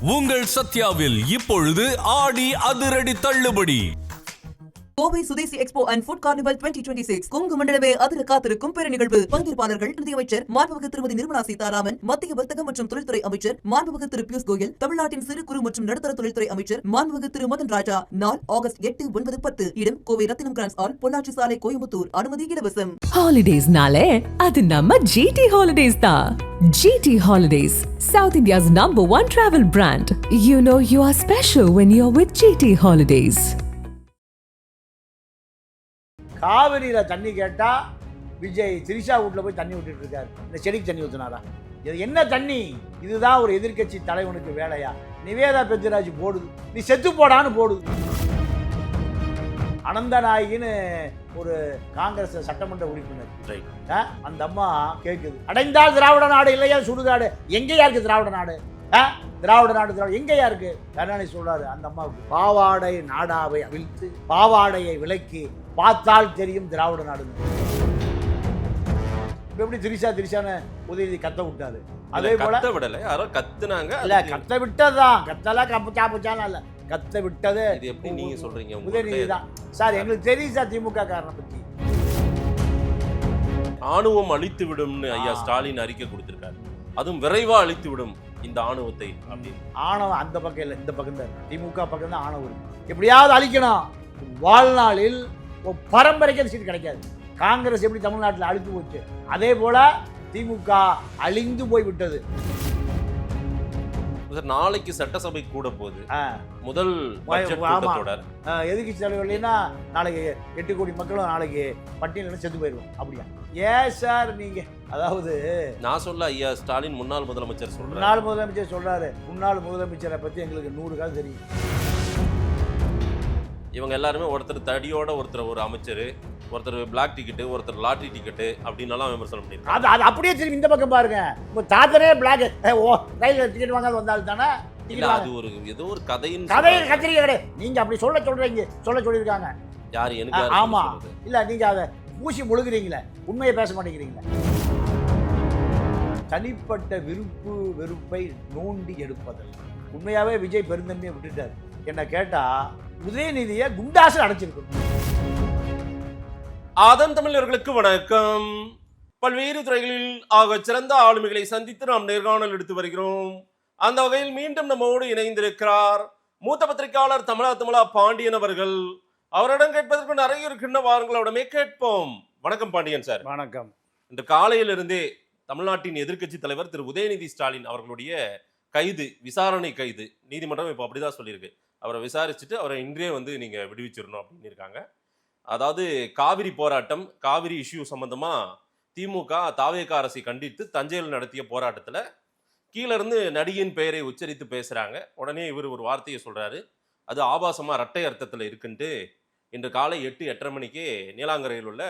உங்கள் சத்யாவில் இப்பொழுது ஆடி அதிரடி தள்ளுபடி. கோவை சுதேசி expo and food carnival 2026 Kongu மண்டலமே அதிர காத்திருக்கும் பெரு நிகழ்வு. பங்கேற்பாளர்கள் நிதியமைச்சர் மாண்புமிகு திருமதி நிர்மலா சீதாராமன், மத்திய வர்த்தக மற்றும் தொழில்துறை அமைச்சர் மாண்புமிகு திரு பியூஷ் கோயல், தமிழ்நாட்டின் சிறு குறு மற்றும் நடுத்தர தொழில்துறை அமைச்சர் மாண்புமிகு திரு மதன் ராஜா. நாள் ஆகஸ்ட் 8, 9, 10. இடம் கோவை ரத்தினம் கிராண்ட்ஸ் ஹால், பொள்ளாச்சி சாலை, கோயம்புத்தூர். அனுமதி இலவசம். ஹாலிடேஸ்னாலே அது நம்ம GT ஹாலிடேஸ் தான். GT Holidays, South India's #1 travel brand. You know you are special when you're with GT Holidays. காவிரியில் தண்ணி கேட்டால் விஜய் திரிஷா வீட்டில் போய் தண்ணி விட்டுட்டு இருக்காரு. இந்த செடிக்கு தண்ணி ஊற்றினாரா? இது என்ன தண்ணி? இதுதான் ஒரு எதிர்கட்சி தலைவனுக்கு வேலையா? நிவேதா பெத்திராஜ் போடுது, நீ செத்து போடான்னு போடுது. அனந்தநாயகின்னு ஒரு காங்கிரஸ் சட்டமன்ற உறுப்பினர், அந்த அம்மா கேட்குது, அடைந்தால் திராவிட நாடு இல்லையா சுடுகாடு. எங்கேயா இருக்கு திராவிட நாடு? திராவிட நாடு எங்கேயா இருக்கு? கருணாநிதி சொல்றாரு அந்த அம்மாவுக்கு, பாவாடை நாடாவை அவிழ்த்து பாவாடையை விலக்கி பார்த்தால் தெரியும் திராவிட நாடு. எப்படி திரிஷான்னு உதயநிதி கத்த விட்டாரு. அதே போல விடல, யாரோ கத்துனாங்க. இல்ல கத்த விட்டதுதான், கத்தெல்லாம் சாப்பிச்சாலும் இல்ல, கத்த விட்டது எப்படி நீங்க சொல்றீங்க? உதயநிதி தான் சார். எங்களுக்கு தெரியும் சார் திமுக காரனை பத்தி. ஆணவம் அழித்து விடும்னு ஐயா ஸ்டாலின் அறிக்கை கொடுத்திருக்காரு. அதுவும் விரைவா அழித்து விடும் இந்த ஆணவத்தை அப்படின்னு. ஆணவம் அந்த பக்கம் இல்லை, இந்த பக்கம் தான், திமுக பக்கம் தான் ஆணவம் இருக்கு. எப்படியாவது அழிக்கணும். வாழ்நாளில் பரம்பரைக்கு சீட் கிடைக்காது. காங்கிரஸ் எப்படி தமிழ்நாட்டில் அழித்து போச்சு, அதே போல திமுக அழிந்து போய் விட்டது. நாளைக்கு சட்டசபை கூட போகுது முதல் கூட்டத்தொடர். எதிர்க்கட்சி தலைவர்னா நாளைக்கு 8 கோடி மக்களும் நாளைக்கு பட்டியலில் செத்து போயிடுவோம். அப்படியா? ஏன் சார் நீங்க, அதாவது நான் சொல்ல ஐயா ஸ்டாலின் முன்னாள் முதலமைச்சர் சொல்றாரு. முன்னாள் முதலமைச்சர் சொல்றாரு. முன்னாள் முதலமைச்சரை பத்தி எங்களுக்கு 100 கால் தெரியும். இவங்க எல்லாருமே ஒருத்தர் தடியோட, ஒருத்தர் ஒரு அமைச்சர், ஒருத்தர் பிளாக் டிக்கெட்டு, ஒருத்தர் லாட்டரி டிக்கெட்டு அப்படின்னாலாம் விமர்சனம் பண்ணிருக்காங்க. அது அப்படியே திரும்பி இந்த பக்கம் பாருங்க. உங்க தாத்தனே பிளாக் ரயில்ல டிக்கெட் வாங்காத வந்தாலும் தானே. அது ஒரு ஏதோ ஒரு கதையின் கத்திரிக்கை கிடையாது. நீங்க அப்படி சொல்றீங்க, சொல்லியிருக்காங்க. யாரு எனக்கு? ஆமா இல்ல, நீங்க அதை பூசி முழுகிறீங்களே, உண்மையை பேச மாட்டேங்கிறீங்களே. தனிப்பட்ட விருப்பு வெறுப்பை நோண்டி எடுப்பதில்லை. உண்மையாவே விஜய் பெருந்தன்மையை விட்டுட்டார். என்ன கேட்டா உதயநிதியை குண்டாசு அடைச்சிருக்கணும். ஆதன் தமிழர்களுக்கு வணக்கம். பல்வேறு துறைகளில் ஆக சிறந்த ஆளுமைகளை சந்தித்து நாம் நேர்காணல் எடுத்து வருகிறோம். அந்த வகையில் மீண்டும் நம்மோடு இணைந்திருக்கிறார் மூத்த பத்திரிகையாளர் தமிழா பாண்டியன் அவர்கள். அவரிடம் கேட்பதற்கு நிறைய இருக்கின்ற வாரங்கள் அவரிடமே கேட்போம். வணக்கம் பாண்டியன் சார். வணக்கம். இன்று காலையிலிருந்தே தமிழ்நாட்டின் எதிர்க்கட்சி தலைவர் திரு உதயநிதி ஸ்டாலின் அவர்களுடைய கைது, விசாரணை கைது, நீதிமன்றம் இப்போ அப்படிதான் சொல்லியிருக்கு. அவரை விசாரிச்சுட்டு அவரை இன்றே நீங்க விடுவிச்சிடணும் அப்படின்னு இருக்காங்க. அதாவது காவிரி போராட்டம், காவிரி இஷ்யூ சம்பந்தமா திமுக தாவேக அரசை கண்டித்து தஞ்சையில் நடத்திய போராட்டத்தில் கீழே இருந்து நடிகையின் பெயரை உச்சரித்து பேசுறாங்க. உடனே இவர் ஒரு வார்த்தையை சொல்றாரு, அது ஆபாசமா இரட்டை அர்த்தத்தில் இருக்குன்ட்டு இன்று காலை 8-8:30 மணிக்கே நீலாங்கரையில் உள்ள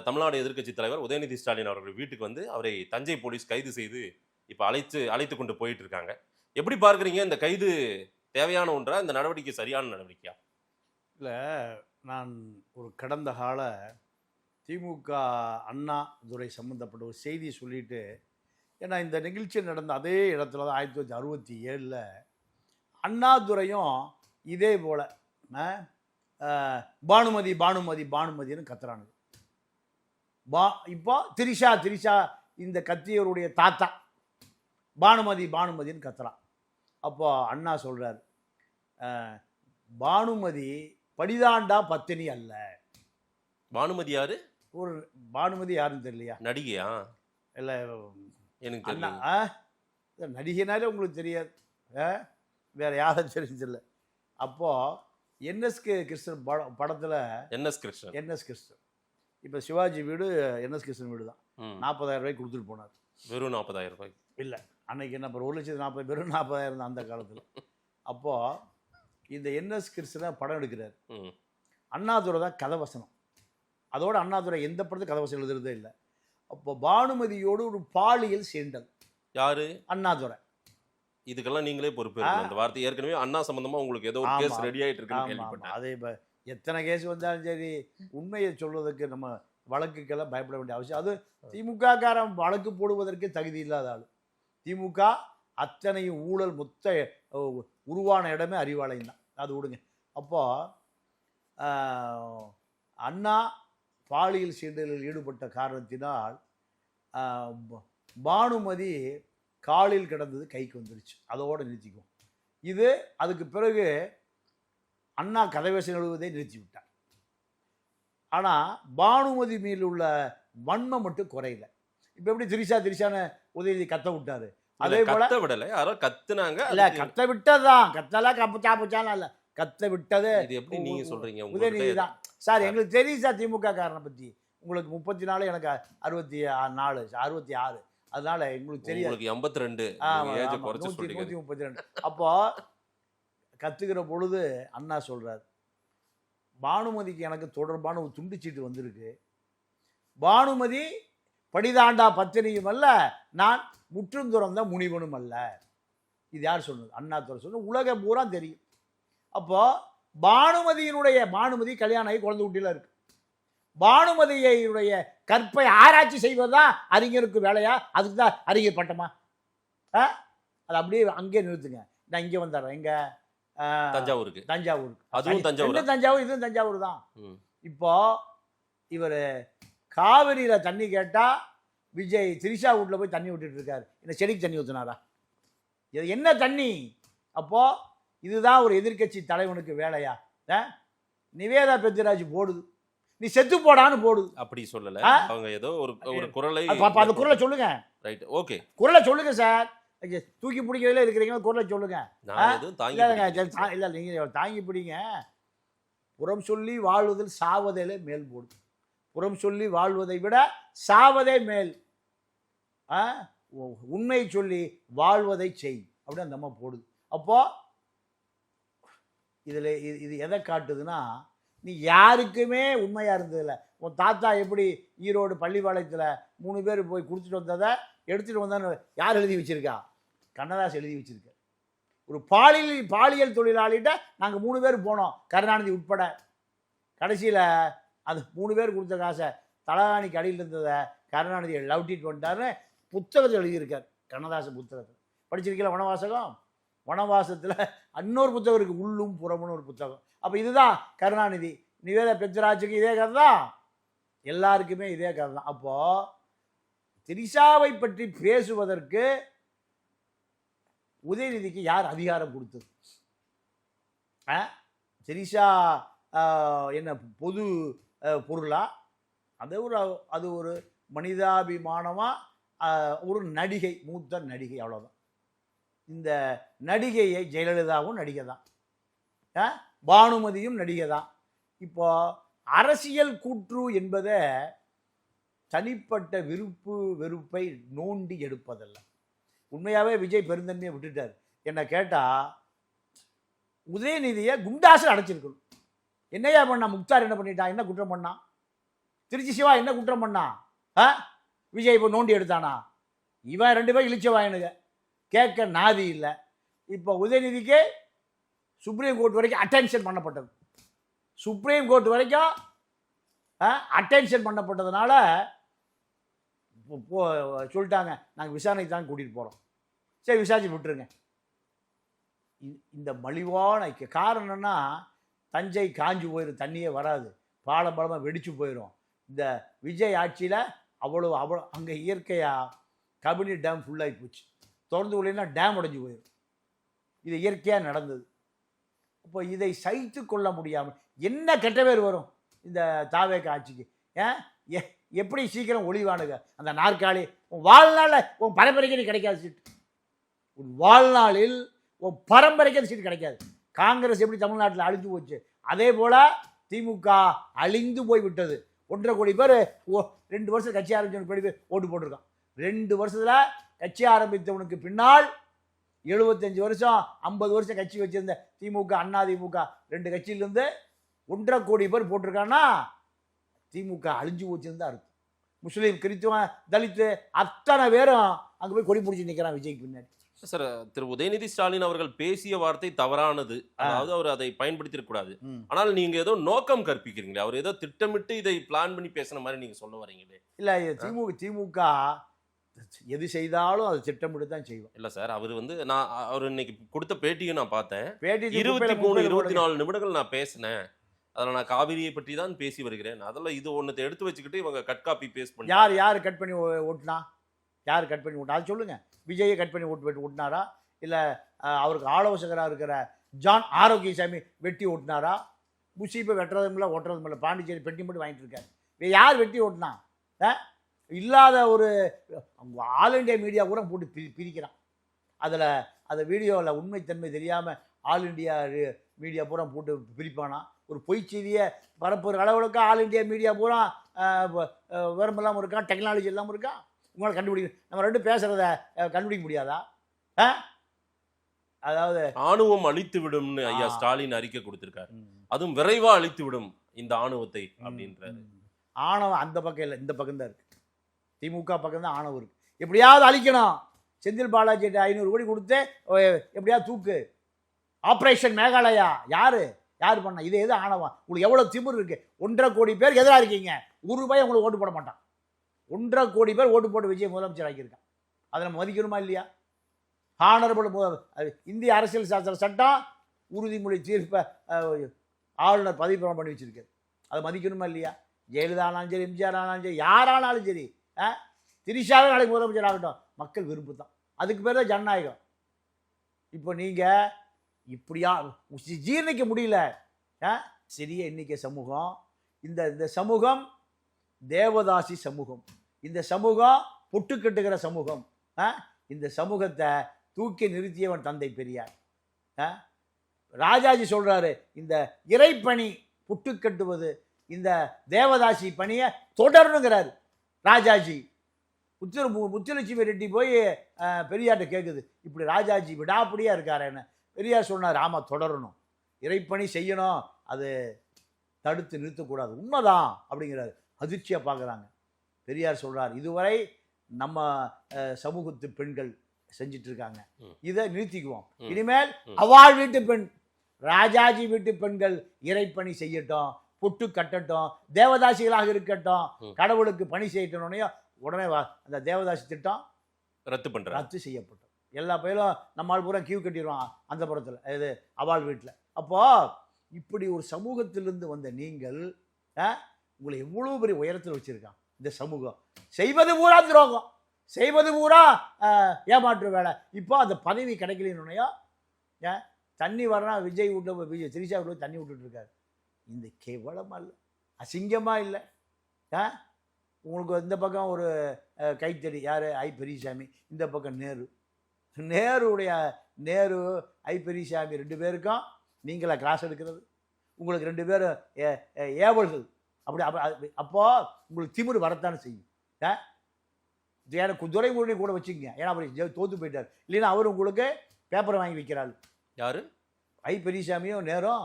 தமிழ்நாடு எதிர்க்கட்சி தலைவர் உதயநிதி ஸ்டாலின் அவர்கள் வீட்டுக்கு அவரை தஞ்சை போலீஸ் கைது செய்து இப்போ அழைத்து கொண்டு போயிட்டு இருக்காங்க. எப்படி பார்க்குறீங்க? இந்த கைது தேவையான ஒன்றா? இந்த நடவடிக்கை சரியான நடவடிக்கையா? இல்லை, நான் ஒரு கடந்த கால திமுக அண்ணா துரை சம்மந்தப்பட்ட ஒரு செய்தியை சொல்லிட்டு, ஏன்னா இந்த நிகழ்ச்சி நடந்த அதே இடத்துல தான் 1967 அண்ணாதுரையும் இதே போல் பானுமதின்னு கத்துறானுங்க. இப்போ திரிஷா இந்த கத்தியவருடைய தாத்தா பானுமதின்னு கத்துறான். அப்போ அண்ணா சொல்றார், பானுமதி படிதாண்டா பத்தினி அல்ல. பானுமதி யாரு? ஒரு பானுமதி யாருன்னு தெரியலையா? நடிகையா? இல்லை எனக்கு அண்ணா நடிகைனாலே உங்களுக்கு தெரியாது, வேற யாரும் தெரிஞ்சில்ல. அப்போ NSK கிருஷ்ணன் படத்துல NS கிருஷ்ணன் இப்போ சிவாஜி வீடு NS கிருஷ்ணன் வீடு தான். 40,000 ரூபாய்க்கு கொடுத்துட்டு போனார். வெறும் 40,000 ரூபாய்க்கு? இல்லை, அன்னைக்கு என்ன 1,40,000 வெறும் 40,000 தான் அந்த காலத்தில். அப்போது இந்த NS கிருஷ்ணனை படம் எடுக்கிறார். அண்ணாதுரை தான் கதவசனம். அதோட அண்ணாதுரை எந்த படத்துக்கு கதவசனம் எழுதுறதே இல்லை. அப்போ பானுமதியோடு ஒரு பாலியல் சேர்ந்தல். யாரு? அண்ணாதுரை. இதுக்கெல்லாம் நீங்களே பொறுப்பு. அந்த வார்த்தை ஏற்கனவே அண்ணா சம்பந்தமா உங்களுக்கு ஏதோ ஒரு கேஸ் ரெடி ஆயிட்டு இருக்குன்னு கேள்விப்பட்டேன். அதே இப்போ எத்தனை கேஸ் வந்தாலும் சரி, உண்மையை சொல்வதற்கு நம்ம வழக்குக்கெல்லாம் பயப்பட வேண்டிய அவசியம். அது திமுக காரன் வழக்கு போடுவதற்கு தகுதி இல்லாத ஆள். திமுக அத்தனையும் ஊழல் மொத்த உருவான இடமே அறிவாலயம் தான். அது விடுங்க. அப்போ அண்ணா பாலியல் சீண்டலில் ஈடுபட்ட காரணத்தினால் பானுமதி காலில் கிடந்தது கைக்கு வந்துருச்சு. அதோடு நிறுத்திக்கும். இது அதுக்கு பிறகு அண்ணா கதைவேசம் எழுதுவதை நிறுத்தி விட்டார். ஆனால் பானுமதி மேல் உள்ள வன்மம் மட்டும் குறையல. இப்போ எப்படி திரிஷான்னு உதயநிதி கத்த விட்டாரு, அதே போல கத்த விடல, யாரோ கத்துனாங்க. இல்ல கத்த விட்டதுதான், கத்தலாம் கப்புச்சாப்புச்சாலாம் இல்ல, கத்த விட்டது இது எப்படி நீங்க சொல்றீங்க? உதயநிதி தான் சார். எங்களுக்கு தெரியும் சார் திமுக காரனை பத்தி. உங்களுக்கு 34, எனக்கு 66, அதனால எங்களுக்கு தெரியும். உங்களுக்கு 82 ஏஜ் குறைச்சு சொல்றீங்க. 132. அப்போ கத்துக்கிற பொழுது அண்ணா சொல்றாரு, பானுமதிக்கு எனக்கு தொடர்பான ஒரு துண்டுச்சீட்டு வந்திருக்கு. பானுமதி படிதாண்டா பத்தினியும் அல்ல, நான் முற்றும் துறந்த முனிவனும் அல்ல. இது யார் சொன்னது? அண்ணா துறை சொன்னது. உலகம் பூரா தெரியும். அப்போ பானுமதி கல்யாணம் ஆகி குழந்தை குட்டியில இருக்கு. பானுமதியுடைய கற்பை ஆராய்ச்சி செய்வதுதான் அறிஞருக்கு வேலையா? அதுக்கு தான் அறிஞர் பட்டமா? அது அப்படியே அங்கே நிறுத்துங்க. நான் இங்கே வந்துடுறேன். எங்க? தஞ்சாவூருக்கு. அதுவும் தஞ்சாவூர், இதுவும் தஞ்சாவூர் தான். இப்போ இவர் காவிரியில தண்ணி கேட்டா விஜய் திரிஷா வீட்டில் போய் தண்ணி விட்டுட்டு இருக்காரு. இந்த செடிக்கு தண்ணி ஊற்றினாரா? இது என்ன தண்ணி? அப்போ இதுதான் ஒரு எதிர்க்கட்சி தலைவனுக்கு வேலையா? நிவேதா பெத்திராஜ் போடுது, நீ செத்து போடான்னு போடுது. அப்படி சொல்லல, அவங்க ஏதோ ஒரு குரலை, அந்த குரலை சொல்லுங்க. ரைட், ஓகே, குரலை சொல்லுங்க சார். தூக்கி பிடிக்கிறதுல இருக்கிறீங்க, குரலை சொல்லுங்க. இல்ல நீங்க தாங்கி பிடிங்க. புறம் சொல்லி வாழ்வதில் சாவதே மேல் போடு. புறம் சொல்லி வாழ்வதை விட சாவதே மேல். உண்மை சொல்லி வாழ்வதை செய் அப்படின்னு அந்த அம்மா போடுது. அப்போ இதுல இது எதை காட்டுதுன்னா, நீ யாருக்குமே உண்மையா இருந்ததில்ல. உன் தாத்தா எப்படி ஈரோடு பள்ளிப்பாளையத்தில் 3 பேர் போய் கொடுத்துட்டு வந்ததை எடுத்துட்டு வந்தான்னு யார் எழுதி வச்சிருக்கா? கண்ணதாஸ் எழுதி வச்சிருக்க. ஒரு பாலியல் தொழிலாளிகிட்ட நாங்கள் 3 பேர் போனோம், கருணாநிதி உட்பட. கடைசியில் அது 3 பேர் கொடுத்த காசை தலகாணிக்கு அடியில் இருந்ததை கருணாநிதி லவ்ட்டிட்டு வந்துட்டாருன்னு புத்தகத்தில் எழுதியிருக்கார். கண்ணதாசன் புத்தகத்தில் படிச்சிருக்கீங்களா? வனவாசகம். வனவாசத்தில் இன்னொரு புத்தகம் இருக்குது, உள்ளும் புறமுன்னு ஒரு புத்தகம். அப்போ இதுதான் கருணாநிதி. நிவேதா பெத்ராஜுக்கு இதே கதை தான், எல்லாருக்குமே இதே கதை தான். அப்போது திரிஷாவை பற்றி பேசுவதற்கு உதயநிதிக்கு யார் அதிகாரம் கொடுத்தது? திரிஷா என்ன பொது பொருளா? அது ஒரு மனிதாபிமானமாக ஒரு நடிகை, மூத்த நடிகை, அவ்வளோதான். இந்த நடிகையை ஜெயலலிதாவும் நடிகை தான், பானுமதியும் நடிகை தான். இப்போ அரசியல் கூற்று என்பதை தனிப்பட்ட வெறுப்பை நோண்டி எடுப்பதல்ல. உண்மையாகவே விஜய் பெருந்தன்மையை விட்டுட்டார். என்ன கேட்டால் உதயநிதியை குண்டாசில் அடைச்சிருக்கணும். என்னையா பண்ணா? முக்தார் என்ன பண்ணிட்டான்? என்ன குற்றம் பண்ணான்? திருச்சி சிவா என்ன குற்றம் பண்ணான்? விஜய் இப்போ நோண்டி எடுத்தானா? இவன் 2 பேரும் இழிச்சவாயனுங்க, கேட்க நாதி இல்லை. இப்போ உதயநிதிக்கு சுப்ரீம் கோர்ட் வரைக்கும் அட்டென்ஷன் பண்ணப்பட்டது. சுப்ரீம் கோர்ட் வரைக்கும் அட்டென்ஷன் பண்ணப்பட்டதுனால சொல்லிட்டாங்க, நாங்கள் விசாரணைக்கு தான் கூட்டிகிட்டு போகிறோம். சரி, விசாரிச்சு விட்டுருங்க. இந்த மலிவான காரணம் என்னன்னா, தஞ்சை காஞ்சி போயிடும், தண்ணியே வராது, பாலமாக வெடிச்சு போயிடும். இந்த விஜய் ஆட்சியில் அவ்வளோ அங்கே இயற்கையாக கபினி டேம் ஃபுல்லாகி போச்சு. திறந்து விடலைன்னா டேம் உடைஞ்சு போயிடும். இது இயற்கையாக நடந்தது. இப்போ இதை சகித்து கொள்ள முடியாமல் என்ன கெட்ட பேர் வரும் இந்த தாவேக ஆட்சிக்கு? எப்படி சீக்கிரம் ஒளிவானுங்க அந்த நாற்காலி? உன் வாழ்நாளில் உன் பரம்பரைக்கு நீ கிடைக்காது சீட்டு. உன் வாழ்நாளில் உன் பரம்பரைக்கு அந்த சீட்டு கிடைக்காது. காங்கிரஸ் எப்படி தமிழ்நாட்டில் அழிஞ்சு போச்சு, அதே போல் திமுக அழிந்து போய் விட்டது. 1.5 கோடி பேர் 2 வருஷம் கட்சி ஆரம்பிச்சவனுக்கு கோடி பேர் ஓட்டு போட்டிருக்கான். 2 வருஷத்தில் கட்சி ஆரம்பித்தவனுக்கு பின்னால் 75 வருஷம் 50 வருஷம் கட்சி வச்சிருந்த திமுக, அண்ணா திமுக 2 கட்சியிலேருந்து 1.5 கோடி பேர் போட்டிருக்கான்னா திமுக அழிஞ்சு போச்சுன்னு அர்த்தம். முஸ்லீம், கிறிஸ்துவன், தலித்து அத்தனை பேரும் அங்கே போய் கொடி பிடிச்சி நிற்கிறான் விஜய்க்கு பின்னாடி. சார், திரு உதயநிதி ஸ்டாலின் அவர்கள் பேசிய வார்த்தை தவறானது, அதாவது அவர் அதை பயன்படுத்திடக்கூடாது. ஆனால் நீங்க ஏதோ நோக்கம் கற்பிக்கிறீங்களே, அவர் ஏதோ திட்டமிட்டு இதை பிளான் பண்ணி பேசின மாதிரி நீங்க சொல்ல வரீங்களே. இல்லை, திமுக எது செய்தாலும் அது திட்டமிட்டு தான் செய்வோம். இல்ல சார், அவர் வந்து அவர் இன்னைக்கு கொடுத்த பேட்டியும் நான் பார்த்தேன். பேட்டி 23 24 நிமிடங்கள் நான் பேசினேன். அதில் நான் காவிரியை பற்றி தான் பேசி வருகிறேன். அதில் இது ஒன்றத்தை எடுத்து வச்சுக்கிட்டு இவங்க கட் காப்பி பேஸ்ட் பண்ணி யார் கட் பண்ணி ஓட்டுனா? யார் கட் பண்ணி ஓட்டினா அது சொல்லுங்க. விஜயை கட் பண்ணி ஓட்டினாரா, இல்லை அவருக்கு ஆலோசகராக இருக்கிற ஜான் ஆரோக்கியசாமி வெட்டி ஓட்டினாரா? முசீப்பை வெட்டுறதும் இல்லை ஓட்டுறதும் இல்லை, பாண்டிச்சேரி பெட்டி மட்டும் வாங்கிட்டு இருக்காரு. யார் வெட்டி ஓட்டினா? இல்லாத ஒரு ஆல் இண்டியா மீடியா கூட போட்டு பிரிக்கிறான். அதில் அந்த வீடியோவில் உண்மைத்தன்மை தெரியாமல் ஆல் இண்டியா மீடியா பூரா போட்டு பிரிப்பானா? ஒரு பொய் செய்தியை பரப்புற அளவுக்கு ஆல் இண்டியா மீடியா பூரா விவரம் இல்லாமல் இருக்கான், டெக்னாலஜி இல்லாமல் இருக்கான். உங்களால் கண்டுபிடிக்க நம்ம ரெண்டும் பேசுகிறத கண்டுபிடிக்க முடியாதா? அதாவது ஆணுவம் அழித்து விடும்னு ஐயா ஸ்டாலின் அறிக்கை கொடுத்திருக்காரு. அதுவும் விரைவா அழித்து விடும் இந்த ஆணுவத்தை அப்படின்றாரு. ஆணவம் அந்த பக்கம் இல்லை, இந்த பக்கம் தான் இருக்கு. திமுக பக்கம் தான் ஆணவம் இருக்கு. எப்படியாவது அழிக்கணும். செந்தில் பாலாஜி 500 கோடி கொடுத்து எப்படியாவது தூக்கு. ஆப்ரேஷன் மேகாலயா யார் பண்ண? இது எது ஆணவம்? உங்களுக்கு எவ்வளோ திமிர் இருக்கு? 1.5 கோடி பேர் எதிராக இருக்கீங்க. ₹1 உங்களுக்கு ஓட்டு போட மாட்டான். 1.5 கோடி பேர் ஓட்டு போட்டு விஜய் முதலமைச்சர் ஆக்கியிருக்கான். அதை நம்ம மதிக்கணுமா இல்லையா? ஹானரபிள் இந்திய அரசியல் சாஸ்திர சட்டம் உறுதிமொழி தீர்ப்பை ஆளுநர் பதவி பிரமாணம் பண்ணி வச்சிருக்காரு. அதை மதிக்கணுமா இல்லையா? ஜெயலலிதா ஆனாலும் சரி, எம்ஜிஆர் ஆனாலும் சரி, யாரானாலும் சரி, திரிஷாவே நாளைக்கு முதலமைச்சர் ஆகட்டும், மக்கள் விருப்பு தான். அதுக்கு பேர் தான் ஜனநாயகம். இப்போ நீங்கள் இப்படியா ஜீர்ணிக்க முடியல. சிறிய எண்ணிக்கை சமூகம், இந்த சமூகம் தேவதாசி சமூகம், இந்த சமூகம் பொட்டு கட்டுகிற சமூகம். இந்த சமூகத்தை தூக்கி நிறுத்தியவன் தந்தை பெரியார். ராஜாஜி சொல்றாரு, இந்த இறைப்பணி புட்டு கட்டுவது, இந்த தேவதாசி பணியை தொடரணுங்கிறாரு ராஜாஜி. முத்துலட்சுமி ரெட்டி போய் பெரியார்ட்ட கேட்குது, இப்படி ராஜாஜி விடாப்படியா இருக்காருன்னு. பெரியார் சொன்னார், ஆமாம் தொடரணும், இறைப்பணி செய்யணும், அது தடுத்து நிறுத்தக்கூடாது, உண்மைதான் அப்படிங்கிறாரு. அதிர்ச்சியாக பார்க்குறாங்க. பெரியார் சொல்கிறார், இதுவரை நம்ம சமூகத்து பெண்கள் செஞ்சிட்டு இருக்காங்க, இதை நிறுத்திக்குவோம். இனிமேல் அவாள் வீட்டு பெண், ராஜாஜி வீட்டு பெண்கள் இறைப்பணி செய்யட்டும், பொட்டு கட்டட்டும், தேவதாசிகளாக இருக்கட்டும், கடவுளுக்கு பணி செய்யட்டோன்னே உடனே அந்த தேவதாசி திட்டம் ரத்து செய்யப்பட்டோம். எல்லா பயிலும் நம்மால் பூரா கியூ கட்டிடுவான் அந்த புறத்தில், இது அவாள் வீட்டில். அப்போ இப்படி ஒரு சமூகத்திலிருந்து வந்த நீங்கள் உங்களை எவ்வளோ பெரிய உயரத்தில் வச்சுருக்கான் இந்த சமூகம். செய்வது பூரா துரோகம், செய்வது பூரா ஏமாற்று வேலை. இப்போ அந்த பதவி கிடைக்கலன்னுனையோ தண்ணி வரணும், விஜய் வீட்டில் திரிஷா வீட்டில் தண்ணி விட்டுட்டு இருக்காரு. இந்த கேவலமாக இல்லை, அசிங்கமாக இல்லை? உங்களுக்கு இந்த பக்கம் ஒரு கைத்தடி யார், ஐ பெரியசாமி, இந்த பக்கம் நேரு ஐ பெரியசாமி 2 பேருக்கும் நீங்களா கிளாஸ் எடுக்கிறது? உங்களுக்கு 2 பேரும் ஏவல்கள். அப்போ உங்களுக்கு திமிரு வரத்தானே செய்யும். எனக்கு துரைமுருகனை கூட வச்சுக்கங்க, ஏன்னா அவர் தோத்து போயிட்டார். இல்லைன்னா அவர் உங்களுக்கு பேப்பரை வாங்கி வைக்கிறாள். யாரு? ஐ பெரியசாமியும் நேரும்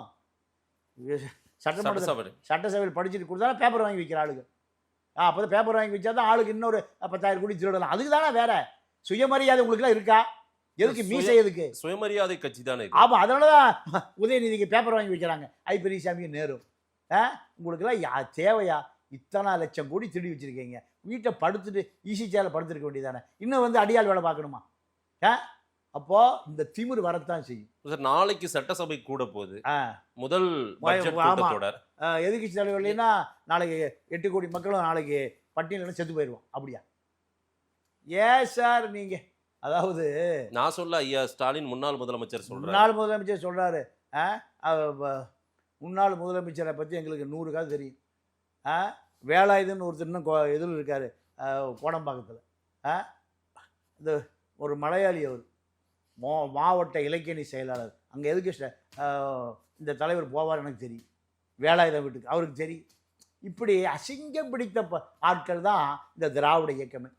சட்டசபையில் படிச்சுட்டு கொடுத்தா பேப்பர் வாங்கி வைக்கிற ஆளுங்க. அப்போ தான் பேப்பர் வாங்கி வச்சா தான் ஆளுக்கு இன்னொரு 10,000 கோடி திருடலாம். அதுக்கு தானே வேற சுயமரியாதை உங்களுக்குலாம் இருக்கா? எதுக்கு மீசை? எதுக்கு? சுயமரியாதை கட்சி தானே. ஆமாம், அதனாலதான் உதயநிதிக்கு பேப்பர் வாங்கி வைக்கிறாங்க ஐ பெரியசாமியும் நேரும். உங்களுக்குலாம் தேவையா? இத்தனை லட்சம் கோடி திருடி வச்சிருக்கீங்க, வீட்டை படுத்துட்டு ஈசி சேலை படுத்துருக்க வேண்டியதானே, இன்னும் அடியால் வேலை பார்க்கணுமா? அப்போ இந்த திமிரு வரத்தான் செய்யும். நாளைக்கு சட்டசபை கூட போகுது, முதல் எதிர்கட்சி தலைவர் இல்லைன்னா நாளைக்கு 8 கோடி மக்களும் நாளைக்கு பட்டியலில் செத்து போயிடுவோம். அப்படியா? ஏன் சார் நீங்க, அதாவது நான் சொல்ல ஐயா ஸ்டாலின் முன்னாள் முதலமைச்சர் சொல்றாரு, முன்னாள் முதலமைச்சரை பற்றி எங்களுக்கு 100 காது தெரியும். வேலாயுதன்னு ஒருத்தர் இன்னும் இதில் இருக்காரு கோடம்பாக்கத்தில், இந்த ஒரு மலையாளி, அவர் மாவட்ட இலக்கியணி செயலாளர். அங்கே எதுக்கு இந்த தலைவர் போவார் எனக்கு தெரியும், வேலாயுதம் வீட்டுக்கு அவருக்கு தெரியும். இப்படி அசிங்கம் பிடித்த ஆட்கள் தான் இந்த திராவிட இயக்கமே.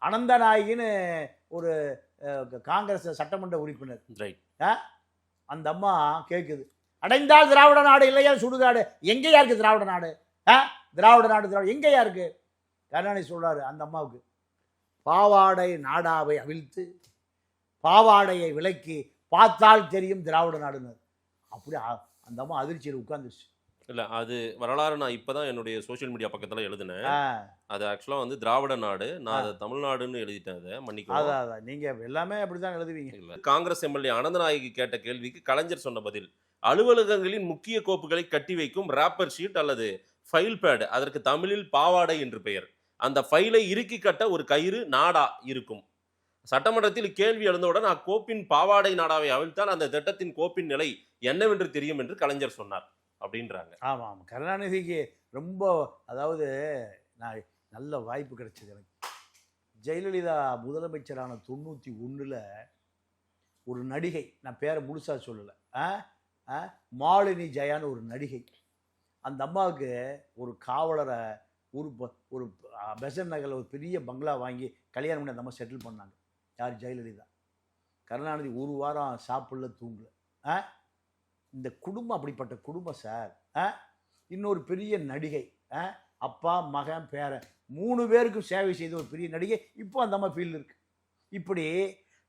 அனந்தநாயகின்னு ஒரு காங்கிரஸ் சட்டமன்ற உறுப்பினர், அந்த அம்மா கேட்குது, அடைந்தால் திராவிட நாடு இல்லையா சுடுகாடு, எங்கேயா இருக்கு திராவிட நாடு? திராவிட நாடு எங்கேயா இருக்கு? கருணாநிதி சொல்றாரு அந்த அம்மாவுக்கு, பாவாடை நாடாவை அவிழ்த்து பாவாடையை விலக்கி பார்த்தால் தெரியும் திராவிட நாடுன்னு. அப்படி அந்த அம்மா அதிர்ச்சியில் உட்கார்ந்துருச்சு. இல்ல அது வரலாறு நான் இப்பதான் என்னுடைய சோஷியல் மீடியா பக்கத்துல எழுதினேன். ஆ, அது ஆக்சுவலா வந்து திராவிட நாடு, நான் அதை தமிழ்நாடுன்னு எழுதிட்டேன். அதை மன்னிக்கவும். அதான் நீங்க எல்லாமே அப்படிதான் எழுதுவீங்க. இல்ல காங்கிரஸ் எம்எல்ஏ அனந்தநாயகி கேட்ட கேள்விக்கு கலைஞர் சொன்ன பதில், அலுவலகங்களின் முக்கிய கோப்புகளை கட்டி வைக்கும் ராப்பர் ஷீட் அல்லது ஃபைல் பேட், அதற்கு தமிழில் பாவாடை என்று பெயர். அந்த ஃபைலை இறுக்கி கட்ட ஒரு கயிறு நாடா இருக்கும். சட்டமன்றத்தில் கேள்வி எழுந்தவுடன் அக்கோப்பின் பாவாடை நாடாவை அவிழ்த்தால் அந்த திட்டத்தின் கோப்பின் நிலை என்னவென்று தெரியும் என்று கலைஞர் சொன்னார் அப்படின்றாங்க. ஆமா ஆமா, கருணாநிதிக்கு ரொம்ப, அதாவது நான் நல்ல வாய்ப்பு கிடைச்சது எனக்கு. ஜெயலலிதா முதலமைச்சரான 91ல் ஒரு நடிகை, நான் பேரை முழுசா சொல்லலை, மாலினி ஜெயான்னு ஒரு நடிகை, அந்த அம்மாவுக்கு ஒரு காவலரை ஒரு பெசன் நகரில் ஒரு பெரிய பங்களா வாங்கி கல்யாணம் பண்ணி அந்த அம்மா செட்டில் பண்ணாங்க. யார்? ஜெயலலிதா. கருணாநிதி ஒரு வாரம் சாப்பிடல, தூங்கல. இந்த குடும்பம் அப்படிப்பட்ட குடும்பம் சார். இன்னொரு பெரிய நடிகை, அப்பா மகன் பேரன் 3 பேருக்கும் சேவை செய்த ஒரு பெரிய நடிகை. இப்போ அந்த அம்மா ஃபீல்டு இருக்கு. இப்படி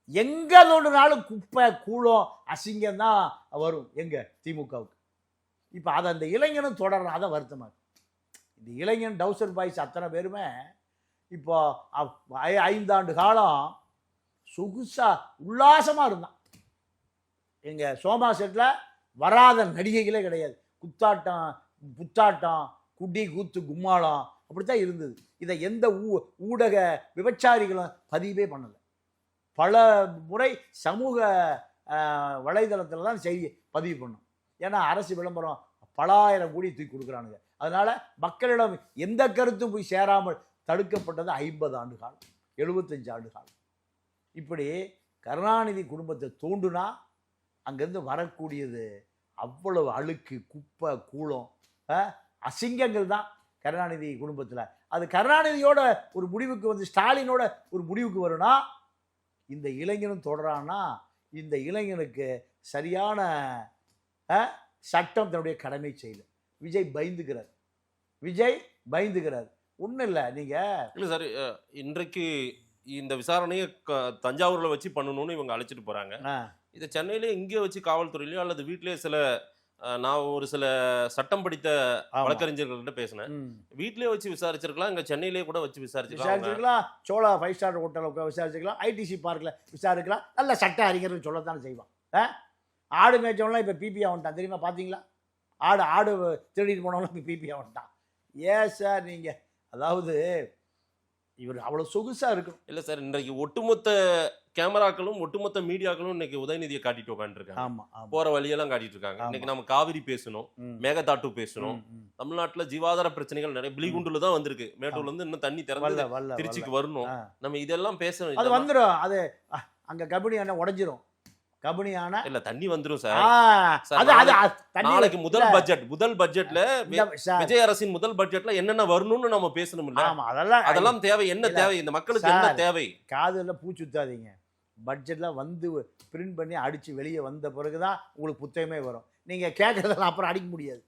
எங்கே தோன்றினாலும் குப்பை கூலம் அசிங்கம் தான் வரும் எங்க திமுகவுக்கு. இப்போ அதை அந்த இளைஞனும் தொடர்றான். அதை வருத்தமாக இந்த இளைஞன் டவுசர் பாய்ஸ் அத்தனை பேருமே இப்போ 5 ஆண்டு காலம் சொகுசா உல்லாசமாக இருந்தான். எங்கள் சோமா செட்டில் வராத நடிகைகளே கிடையாது. குத்தாட்டம், புத்தாட்டம், குடி கூத்து, கும்மாளம், அப்படித்தான் இருந்தது. இதை எந்த ஊடக விபச்சாரிகளும் பதிவே பண்ணலை. பல முறை சமூக வலைதளத்தில் தான் செய்தி பதிவு பண்ணும். ஏன்னா அரசு விளம்பரம் பல ஆயிரம் கோடி தூக்கி கொடுக்குறானுங்க. அதனால் மக்களிடம் எந்த கருத்தும் போய் சேராமல் தடுக்கப்பட்டது 50 ஆண்டு காலம், 75 ஆண்டு காலம். இப்படி கருணாநிதி குடும்பத்தை தோண்டுனா அங்கேருந்து வரக்கூடியது அவ்வளவு அழுக்கு, குப்பை, கூலம், அசிங்கங்கள் தான் கருணாநிதி குடும்பத்தில். அது கருணாநிதியோட ஒரு முடிவுக்கு வந்து ஸ்டாலினோட ஒரு முடிவுக்கு வரும்னா, இந்த இளைஞனும் தொடரானா இந்த இளைஞனுக்கு சரியான சட்டம் தன்னுடைய கடமை செய்யல. விஜய் பயந்துகிறார். ஒன்றும் இல்லை. நீங்கள் இல்லை சார், இன்றைக்கு இந்த விசாரணையை தஞ்சாவூரில் வச்சு பண்ணணும்னு இவங்க அழைச்சிட்டு போகிறாங்க. இதை சென்னையிலே இங்கே வச்சு காவல்துறையிலையோ அல்லது வீட்டிலேயே நான் ஒரு சில சட்டம் படித்த வழக்கறிஞர்கள்ட்ட பேசினேன். வீட்டிலேயே வச்சு விசாரிச்சிருக்கலாம், இங்கே சென்னையிலேயே கூட வச்சு விசாரிச்சிருக்கலாம். சோழா 5 ஸ்டார் ஹோட்டலில் விசாரிச்சிருக்கலாம், ஐடிசி பார்க்கில் விசாரிக்கலாம். நல்ல சட்ட அறிஞர்கள் சொல்லத்தானே செய்வான். ஆடு மேய்ச்சவங்களாம் இப்போ பிபிஆ வந்துட்டான், தெரியுமா? பார்த்தீங்களா? ஆடு திருடிட்டு போனவங்களாம் இப்போ பிபிஆ வந்துட்டான். ஏன் சார் நீங்கள், அதாவது இவர் அவ்வளோ சொகுசாக இருக்கும். இல்லை சார், இன்றைக்கு ஒட்டுமொத்த கேமராக்களும் ஒட்டுமொத்த மீடியாக்களும் இன்னைக்கு உதயநிதியை காட்டிட்டு உட்காந்துருக்காங்க. ஆமாம், போகிற வழியெல்லாம் காட்டிட்டு இருக்காங்க. இன்னைக்கு நம்ம காவிரி பேசணும், மேகதாட்டு பேசணும். தமிழ்நாட்டில் ஜீவாதார பிரச்சனைகள் நிறைய பிலிகுண்டுல தான் வந்திருக்கு. மேட்டூர்ல இருந்து இன்னும் தண்ணி திறந்து திருச்சிக்கு வரணும். நம்ம இதெல்லாம் பேசணும். அது வந்துடும். அது அங்கே கபினி அண்ணன் உடஞ்சிரும். கபினியான இல்ல தண்ணி வந்துரும் சார். நாளைக்கு முதல் பட்ஜெட்ல விஜய் அரசின் முதல் பட்ஜெட்ல என்னென்ன வரணும்னு நம்ம பேசணும். இல்ல அதெல்லாம் தேவை. என்ன தேவை இந்த மக்களுக்கு, என்ன தேவை? காதுல பூச்சுத்தாதீங்க. பட்ஜெட்ல வந்து பிரிண்ட் பண்ணி அடிச்சு வெளியே வந்த பிறகுதான் உங்களுக்கு புத்தகமே வரும். நீங்க கேட்கறதெல்லாம் அப்புறம் அடிக்க முடியாது.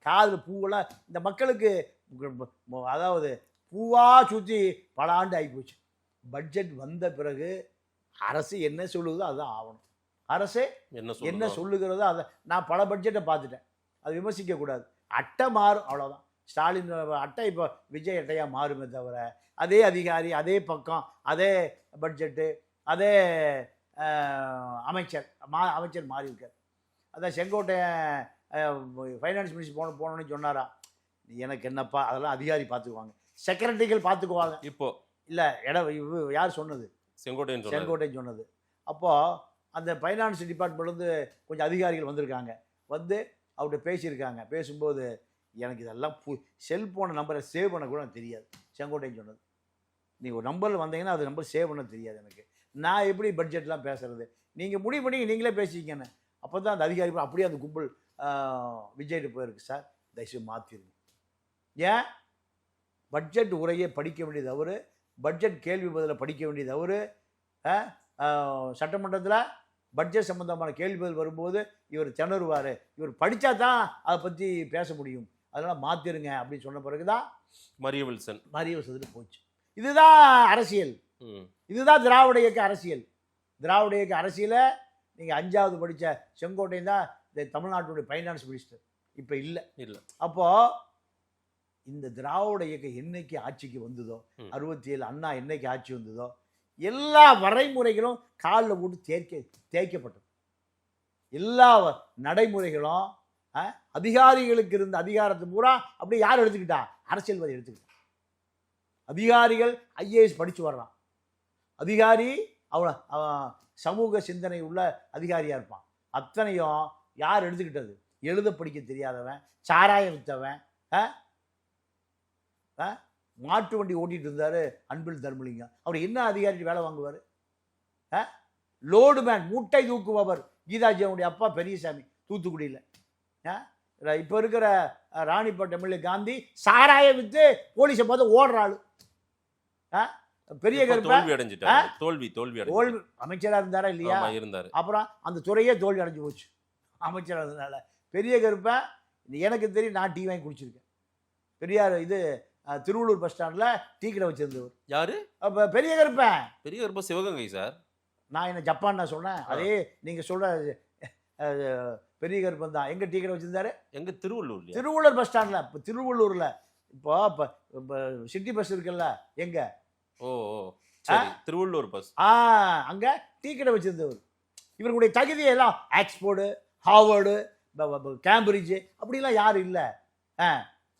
காதுல பூவெல்லாம் இந்த மக்களுக்கு, அதாவது பூவா சுற்றி பல ஆண்டு ஆகி போச்சு. பட்ஜெட் வந்த பிறகு அரசு என்ன சொல்லுதோ அதுதான் ஆகணும். அரசு என்ன சொல்லுகிறதோ அதை. நான் பல பட்ஜெட்டை பார்த்துட்டேன், அதை விமர்சிக்கக்கூடாது. அட்டை மாறும், அவ்வளோதான். ஸ்டாலின் அட்டை இப்போ விஜய் அட்டையாக மாறுமே தவிர அதே அதிகாரி, அதே பக்கம், அதே பட்ஜெட்டு, அதே அமைச்சர் மாறி இருக்கார். அதான் செங்கோட்டையன் ஃபைனான்ஸ் மினிஸ்டர் போனோன்னு சொன்னாரா, எனக்கு என்னப்பா அதெல்லாம் அதிகாரி பார்த்துக்குவாங்க, செக்ரட்டரிகள் பார்த்துக்குவாங்க. இப்போ இல்லை யார் சொன்னது? செங்கோட்டையன் சொன்னது. அப்போது அந்த ஃபைனான்ஸ் டிபார்ட்மெண்ட்லேருந்து கொஞ்சம் அதிகாரிகள் வந்திருக்காங்க, வந்து அவர்கிட்ட பேசியிருக்காங்க. பேசும்போது எனக்கு இதெல்லாம் செல்ஃபோன் நம்பரை சேவ் பண்ண கூட எனக்கு தெரியாது. செங்கோட்டையன் சொன்னது, நீங்கள் ஒரு நம்பரில் வந்தீங்கன்னா அது நம்பர் சேவ் பண்ண தெரியாது எனக்கு. நான் எப்படி பட்ஜெட்லாம் பேசுகிறது? நீங்கள் முடிவு பண்ணி நீங்களே பேசிக்கன்னு. அப்போ தான் அந்த அதிகாரி அப்படியே அந்த கும்பல் விஜய்ட்டு போயிருக்கு. சார் தயவுசெய்து மாற்றிடுங்க. ஏன் பட்ஜெட் உரையை படிக்க வேண்டியது அவரு, பட்ஜெட் கேள்வி பதிலை படிக்க வேண்டியது அவரு. சட்டமன்றத்தில் பட்ஜெட் சம்பந்தமான கேள்வி பதில் வரும்போது இவர் திணறுவார். இவர் படித்தா தான் அதை பற்றி பேச முடியும். அதனால் மாற்றிருங்க அப்படின்னு சொன்ன பிறகு தான் மரியவில்சன் போச்சு. இதுதான் அரசியல், இதுதான் திராவிட இயக்க அரசியல். திராவிட இயக்க அரசியலை நீங்கள் 5வது படித்த செங்கோட்டையன் தான் இந்த தமிழ்நாட்டுடைய ஃபைனான்ஸ் மினிஸ்டர். இப்போ இல்லை. இல்ல. அப்போ இந்த திராவிட இயக்கம் என்னைக்கு ஆட்சிக்கு வந்ததோ, 67 அண்ணா என்னைக்கு ஆட்சி வந்ததோ, எல்லா வரைமுறைகளும் காலில் போட்டு தேய்க்கப்பட்டது. எல்லா நடைமுறைகளும் அதிகாரிகளுக்கு இருந்த அதிகாரத்தை பூரா அப்படியே யார் எடுத்துக்கிட்டா? அரசியல்வாதி எடுத்துக்கிட்டா. அதிகாரிகள் ஐஏஎஸ் படிச்சு வர்றான், அதிகாரி அவன் சமூக சிந்தனை உள்ள அதிகாரியா இருப்பான். அத்தனையும் யார் எடுத்துக்கிட்டது? எழுத படிக்க தெரியாதவன், சாராயம் வித்தவன், மாட்டு வண்டி ஓட்டிட்டு இருந்தாரு அன்பில் தர்மலிங்கம். அவர் என்ன அதிகாரி வேலை வாங்குவார்? லோடு மேன், மூட்டை தூக்குபவர் கீதாஜி அவனுடைய அப்பா பெரியசாமி, தூத்துக்குடியில். இப்போ இருக்கிற ராணிப்பேட்டை எம்எல்ஏ காந்தி சாராயம் வித்து போலீஸை பார்த்து ஓடுற ஆளு. பெரிய தோல்வி அமைச்சரா இருந்தாரா இல்லையா? இருந்தாரு. அப்புறம் அந்த துறையே தோல்வி அடைஞ்சு போச்சு அமைச்சரா இருந்ததுனால. பெரிய கருப்பை எனக்கு தெரியும், நான் டீ வாங்கி குடிச்சிருக்கேன். பெரியார் இது திருவள்ளூர் பஸ் ஸ்டாண்ட்ல டீ கடை வச்சிருந்தவர் யாரு? அப்ப பெரிய கருப்பன். பெரிய கருப்பன் சிவகங்கை சார். நான் என்ன ஜப்பான் நான் சொன்னேன்? அதே நீங்க சொல்ற பெரிய கருப்பன் தான். எங்க டீ கடை வச்சிருந்தாரு? எங்க? திருவள்ளூர். திருவள்ளூர் பஸ் ஸ்டாண்ட்ல. இப்போ திருவள்ளூர்ல இப்போ சிட்டி பஸ் இருக்குல்ல, எங்க? ஓ சரி, திருவள்ளூர் பஸ். அங்க டீ கடை வச்சிருந்தவர். இவருடைய தகுதியை எல்லாம் ஆக்ஸ்போர்டு, ஹார்வர்டு, கேம்பிரிட்ஜ் அப்படிலாம் யாரும் இல்லை.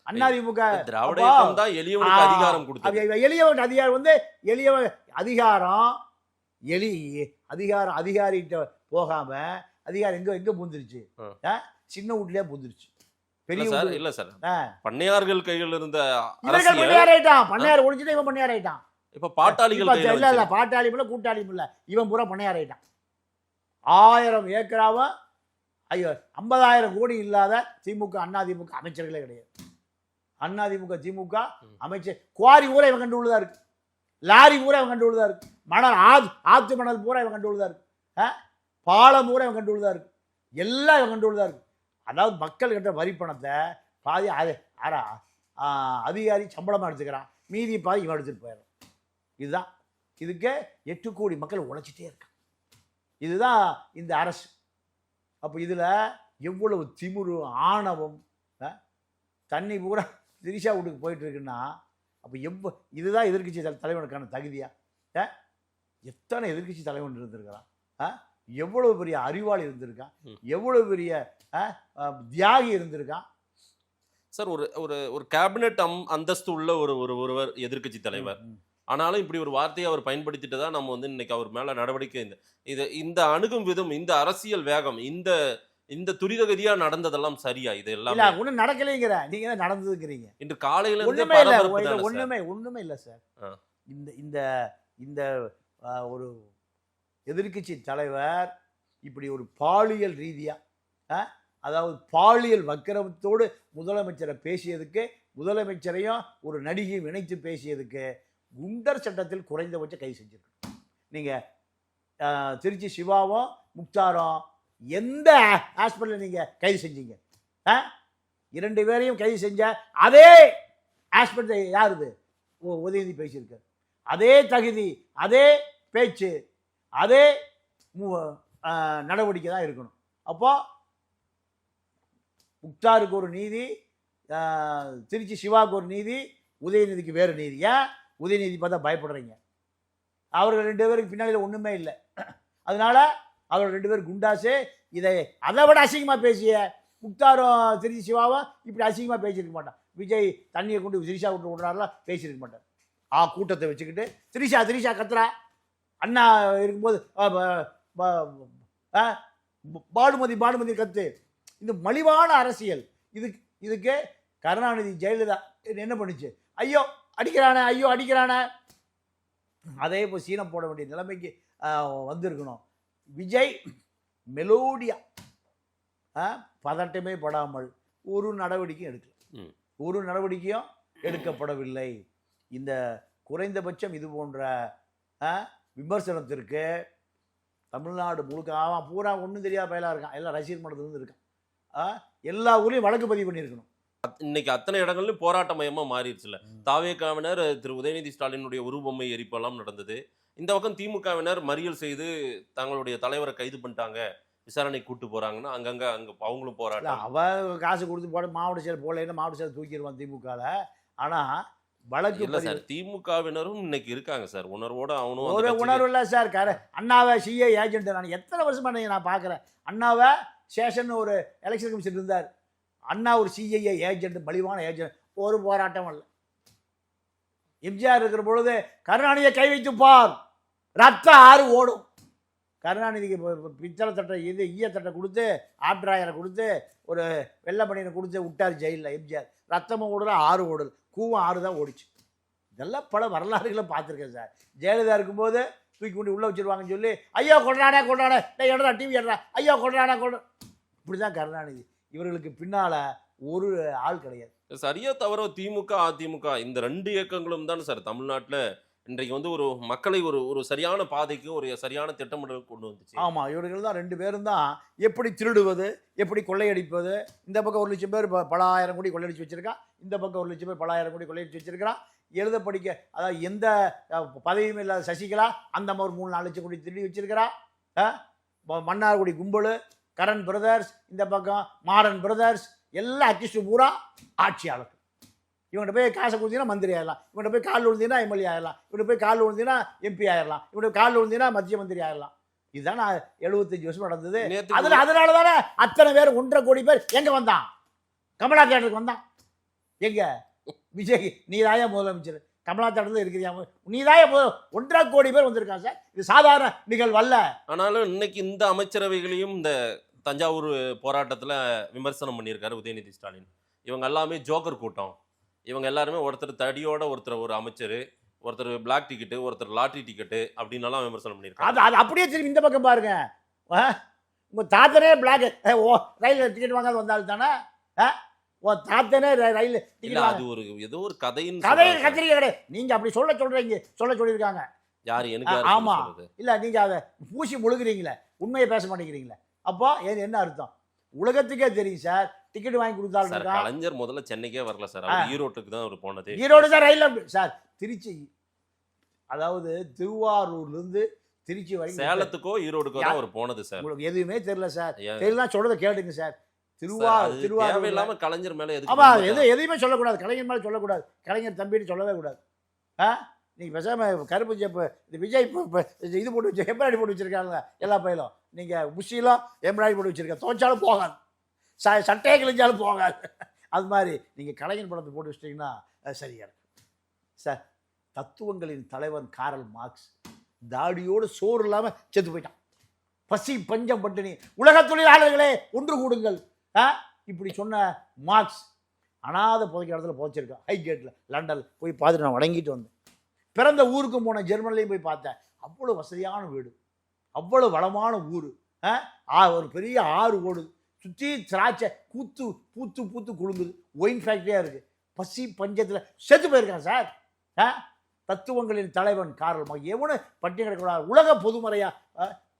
அதிமுக திராவிட இயக்கம் தான் எளியவனுக்கு அதிகாரம் கொடுத்தது. எளியவன் அதிகாரம் வந்து எளியவன் அதிகாரம் அதிகாரிகிட்ட போகாம அதிகாரம் எங்க பூந்துருச்சு? சின்ன வீட்லயே பூந்துருச்சு. பெரிய இல்ல சார், பண்ணையார்கள் கையில் இருந்த பண்ணையார் ஆயிட்டான். பண்ணையார் ஒழிச்சுட்டு இவன் பண்ணையார் ஆயிட்டான். இப்ப பாட்டாளிகள் இல்ல, பாட்டாளியும் இல்ல, கூட்டாளியும் இல்ல, இவன் பூரா பண்ணையார் ஆயிட்டான். 1000 ஏக்கராவும் 50,000 கோடி இல்லாத திமுக அதிமுக அமைச்சர்களே கிடையாது. அதிமுக திமுக அமைச்சர் குவாரி பூரா இவன் கண்டு உள்ளதா இருக்கு, லாரி பூரா இவன் கண்டு உள்ளதா இருக்கு, மணல் ஆத்து மணல் பூரா இவன் கண்டு உள்ளதா இருக்கு, பாலம் பூரா இவன் கண்டு உள்ளதா இருக்கு, எல்லாம் இவன் கண்டு உள்ளதா இருக்கு. அதாவது மக்கள் கிட்ட வரி பணத்தை பாதி அதிகாரி சம்பளமா எடுத்துக்கிறான், மீதி பாதி இவன் எடுத்துட்டு போயிடறான். இதுதான். இதுக்கு 8 கோடி மக்கள் உழைச்சிட்டே இருக்கான். இதுதான் இந்த அரசு. அப்போ இதுல எவ்வளவு திமிரு, ஆணவம், தண்ணி பூரா திரிஷா வீட்டுக்கு போயிட்டு இருக்குன்னா, அப்போ இதுதான் எதிர்கட்சி தலைவனுக்கான தகுதியா? எத்தனை எதிர்கட்சி தலைவன் இருந்திருக்கிறான், எவ்வளவு பெரிய அறிவாளி இருந்திருக்கான், எவ்வளவு பெரிய தியாகி இருந்திருக்கான் சார். ஒரு கேபினெட் அந்தஸ்து உள்ள ஒருவர் எதிர்கட்சி தலைவர். ஆனாலும் இப்படி ஒரு வார்த்தையை அவர் பயன்படுத்திட்டு தான் நம்ம வந்து இன்னைக்கு அவர் மேல நடவடிக்கை, இந்த அணுகும் விதம், இந்த அரசியல் வேகம், இந்த துரிதகதியா நடந்ததெல்லாம் சரியா? இது எல்லாம் ஒன்றும் நடக்கலைங்கிற நீங்க தான் நடந்ததுங்கிறீங்க. இன்று காலையில ஒண்ணுமே இல்லை சார். இந்த ஒரு எதிர்கட்சி தலைவர் இப்படி ஒரு பாலியல் ரீதியா, அதாவது பாலியல் வக்கிரத்தோடு முதலமைச்சரை பேசியதுக்கு, முதலமைச்சரையும் ஒரு நடிகையும் இணைத்து பேசியதுக்கு குண்டர் சட்டத்தில் குறைந்தபட்ச கைது செஞ்சிருக்கு. நீங்க திருச்சி சிவாவும் முக்தாரும் எந்த ஹாஸ்பிட்டல் நீங்க கைது செஞ்சீங்க? 2 பேரையும் கைது செஞ்ச அதே ஹாஸ்பிட்டல் யாருது? உதயநிதி பேசியிருக்க அதே தகுதி, அதே பேச்சு, அதே நடவடிக்கை தான் இருக்கணும். அப்போ முக்தாருக்கு ஒரு நீதி, திருச்சி சிவாவுக்கு ஒரு நீதி, உதயநிதிக்கு வேறு நீதி. ஏன் உதயநிதி பார்த்தா பயப்படுறீங்க? அவர்கள் 2 பேருக்கு பின்னாடியில் ஒன்றுமே இல்லை. அதனால அவர்கள் 2 பேர் குண்டாசு. அதை விட அசிங்கமாக பேசிய முக்தாரும் திருச்சி சிவாவும் இப்படி அசிங்கமாக பேசியிருக்க மாட்டான். விஜய் தண்ணியை கொண்டு திரிஷா விட்டு விடுறாருலாம் பேசியிருக்க மாட்டார். கூட்டத்தை வச்சுக்கிட்டு திரிஷா கத்துறா, அண்ணா இருக்கும்போது பானுமதி கத்து. இந்த மலிவான அரசியல். இதுக்கு கருணாநிதி, ஜெயலலிதா என்ன பண்ணுச்சு? ஐயோ அடிக்கிறானே, அதே இப்போ சீனம் போட வேண்டிய நிலைமைக்கு வந்திருக்கணும். விஜய் மெலோடியா, பதட்டமே படாமல் ஒரு நடவடிக்கையும் எடுக்கப்படவில்லை. இந்த குறைந்தபட்சம் இது போன்ற விமர்சனத்திற்கு தமிழ்நாடு முழுக்க பூரா ஒன்றும் தெரியாத பயலாக இருக்கான், எல்லாம் ரசிகர் மன்றத்திலிருந்து இருக்கான். எல்லா ஊர்லேயும் வழக்கு பதிவு பண்ணியிருக்கணும். இன்னைக்கு அத்தனை இடங்கள்லையும் போராட்ட மையமா மாறிடுச்சுல. தாவேகாவினர் திரு உதயநிதி ஸ்டாலினுடைய உருவமை எரிப்பெல்லாம் நடந்தது. இந்த பக்கம் திமுகவினர் மறியல் செய்து தங்களுடைய தலைவரை கைது பண்ணிட்டாங்க, விசாரணை கூட்டு போறாங்கன்னா அங்கங்க அவங்களும் போராட்டம். அவ காசு கொடுத்து போட மாவட்ட செயல் போடலைன்னா மாவட்ட செயல் தூக்கிடுவான் திமுகல. ஆனா வழக்கு இல்ல சார், திமுகவினரும் இன்னைக்கு இருக்காங்க சார், உணர்வோட அவனும் ஒரு உணர்வு இல்லை சார். அண்ணாவை சிஏ ஏஜென்ட் நான் எத்தனை வருஷமா நான் பார்க்குறேன். அண்ணாவை சேஷன் ஒரு எலெக்ஷன் கமிஷன் இருந்தார். அண்ணா ஒரு சிஐஏ ஏஜென்ட், மலிவான ஏஜென்ட். ஒரு போராட்டம் இல்லை. எம்ஜிஆர் இருக்கிற பொழுது கருணாநிதியை கை வைத்து பார், ரத்த ஆறு ஓடும். கருணாநிதிக்கு பித்தளை தட்டை ஈயத்தட்டை கொடுத்து ஆப்ட்ராயரை கொடுத்து ஒரு வெள்ளை பணியனை கொடுத்து விட்டார் ஜெயிலில். எம்ஜிஆர் ரத்தமும் ஓடல, ஆறு ஓடல், கூவம் ஆறு தான் ஓடிச்சு. இதெல்லாம் பல வரலாறுகளை பார்த்துருக்கேன் சார். ஜெயலலிதா இருக்கும்போது தூக்கி கொண்டு உள்ளே வச்சிருவாங்கன்னு சொல்லி ஐயோ கொண்டாடா எடுறா டிவி எடுறா, ஐயோ கொண்டாடா இப்படி தான் கருணாநிதி. இவர்களுக்கு பின்னால் ஒரு ஆள் கிடையாது. சரியா தவிர திமுக அதிமுக இந்த 2 இயக்கங்களும் தான் சார் தமிழ்நாட்டில் இன்றைக்கு வந்து ஒரு மக்களை ஒரு சரியான பாதைக்கு ஒரு சரியான திட்டமிடல் கொண்டு வந்துச்சு. ஆமாம், இவர்கள் தான் 2 பேரும் தான் எப்படி திருடுவது, எப்படி கொள்ளையடிப்பது. இந்த பக்கம் 1 லட்சம் பேர் பல ஆயிரம் கோடி கொள்ளையடிச்சு வச்சிருக்கான், இந்த பக்கம் 1 லட்சம் பேர் பல ஆயிரம் கோடி கொள்ளையடிச்சு வச்சிருக்கிறான். எழுத படிக்க அதாவது எந்த பதவியும் இல்லாத சசிகலா அந்த மாதிரி 3-4 லட்சம் கோடி திருடி வச்சிருக்கிறா. மன்னார்குடி கும்பல், கரண் பிரதர்ஸ், இந்த பக்கம் மாறன் பிரதர்ஸ், எல்லாம் அக்கிஸ்ட் பூரா ஆட்சியாளர். இவன்கிட்ட போய் காசை கொடுத்தீங்கன்னா மந்திரி ஆயிடலாம், இவன்கிட்ட போய் கால் விழுந்தீங்கன்னா எம்எல்ஏ ஆயிடலாம், இவன்கிட்ட போய் கால் விழுந்தீங்கன்னா எம்பி ஆயிடலாம், இவன்கிட்ட கால் விழுந்தீங்கன்னா மத்திய மந்திரி ஆயிடலாம். இதுதான் 75 வருஷம் நடந்தது. அதனால தானே அத்தனை பேர் 1.5 கோடி பேர் எங்க வந்தான்? கமலா தேட்டருக்கு வந்தான். எங்க விஜய் நீதாய முதலமைச்சர், கமலா தேட்டர் இருக்கிறியா? நீதாய 1.5 கோடி பேர் வந்திருக்காங்க சார். இது சாதாரண நிகழ்வு அல்ல. ஆனாலும் இன்னைக்கு இந்த அமைச்சரவைகளையும் இந்த தஞ்சாவூர் போராட்டத்தில் விமர்சனம் பண்ணியிருக்காரு உதயநிதி ஸ்டாலின். இவங்க எல்லாமே ஜோக்கர் கூட்டம், இவங்க எல்லாருமே ஒருத்தர் தடியோட ஒருத்தர் ஒரு அமைச்சர், ஒருத்தர் பிளாக் டிக்கெட்டு, ஒருத்தர் லாட்ரி டிக்கெட்டு அப்படின்னு எல்லாம் விமர்சனம் பண்ணியிருக்காங்க. அது அப்படியே திரும்பி இந்த பக்கம் பாருங்க. உங்க தாத்தனே பிளாக் ரயில் டிக்கெட் வாங்காத வந்தாலும் தானே தாத்தனே ரயில் டிக்கெட். அது ஒரு ஏதோ ஒரு கதையின் கதை கத்திரிக்கை கிடையாது. நீங்க அப்படி சொல்றீங்க, சொல்லியிருக்காங்க. யாரு எனக்கு? ஆமா இல்ல, நீங்க அதை பூசி முழுகிறீங்களே, உண்மையை பேச மாட்டேங்கிறீங்களே. அப்போ என்ன அர்த்தம்? உலகத்துக்கே தெரியும் சார். டிக்கெட் வாங்கி கொடுத்தாலும் கலைஞர் முதல்ல சென்னைக்கே வரல சார், அவர் ஈரோட்டுக்கு தான் அவர் போனது. ஈரோடு தான் ரயில் சார். திருச்சி, அதாவது திருவாரூர்ல இருந்து திருச்சி வரைக்கும், சேலத்துக்கோ ஈரோடுக்கோ தான் அவர் போனது சார். உங்களுக்கு எதுவுமே தெரியல சார். தெரியல சொல்றதை கேளுங்க சார். திருவாரூர் இல்லாம கலைஞர் மேல எதையுமே சொல்லக்கூடாது, கலைஞர் மேல சொல்லக்கூடாது, கலைஞர் தம்பின்னு சொல்லவே கூடாது. நீங்க பேசாம கருப்பு ஜெப்பு இந்த விஜய் இது போட்டு வச்சு எம்ப்ராய்டரி போட்டு வச்சிருக்காங்க எல்லா பயிலும். நீங்க முஷிலாம் எம்ப்ராய்டரி போட்டு வச்சிருக்க, துவைச்சாலும் போகாது, சட்டையை கிழிஞ்சாலும் போகாது. அது மாதிரி நீங்க கலைஞர் படத்தை போட்டு வச்சிட்டீங்கன்னா சரியா இருக்கு சார். தத்துவங்களின் தலைவன் காரல் மார்க்ஸ் தாடியோடு சோறு இல்லாம செத்து போயிட்டான். பசி பஞ்சம் பட்டினி, உலக தொழிலாளர்களே ஒன்று கூடுங்கள் இப்படி சொன்ன மார்க்ஸ் அனாத புதைக்கிற இடத்துல புதைச்சிருக்கான். ஹைகேட்ல லண்டன் போய் பார்த்துட்டு நான் வணங்கிட்டு வந்தேன். பிறந்த ஊருக்கும் போன ஜெர்மனிலையும் போய் பார்த்தேன். அவ்வளோ வசதியான வீடு, அவ்வளோ வளமான ஊர். ஒரு பெரிய ஆறு ஓடுது, சுற்றி திராட்சை பூத்து பூத்து பூத்து குழுங்குது, ஒயின் ஃபேக்டரியாக இருக்குது. பசி பஞ்சத்தில் செத்து போயிருக்கான் சார். தத்துவங்களின் தலைவன் காரல் மார்க்ஸ். எவனு பட்டி கிடக்கூடாது. உலக பொதுமறையா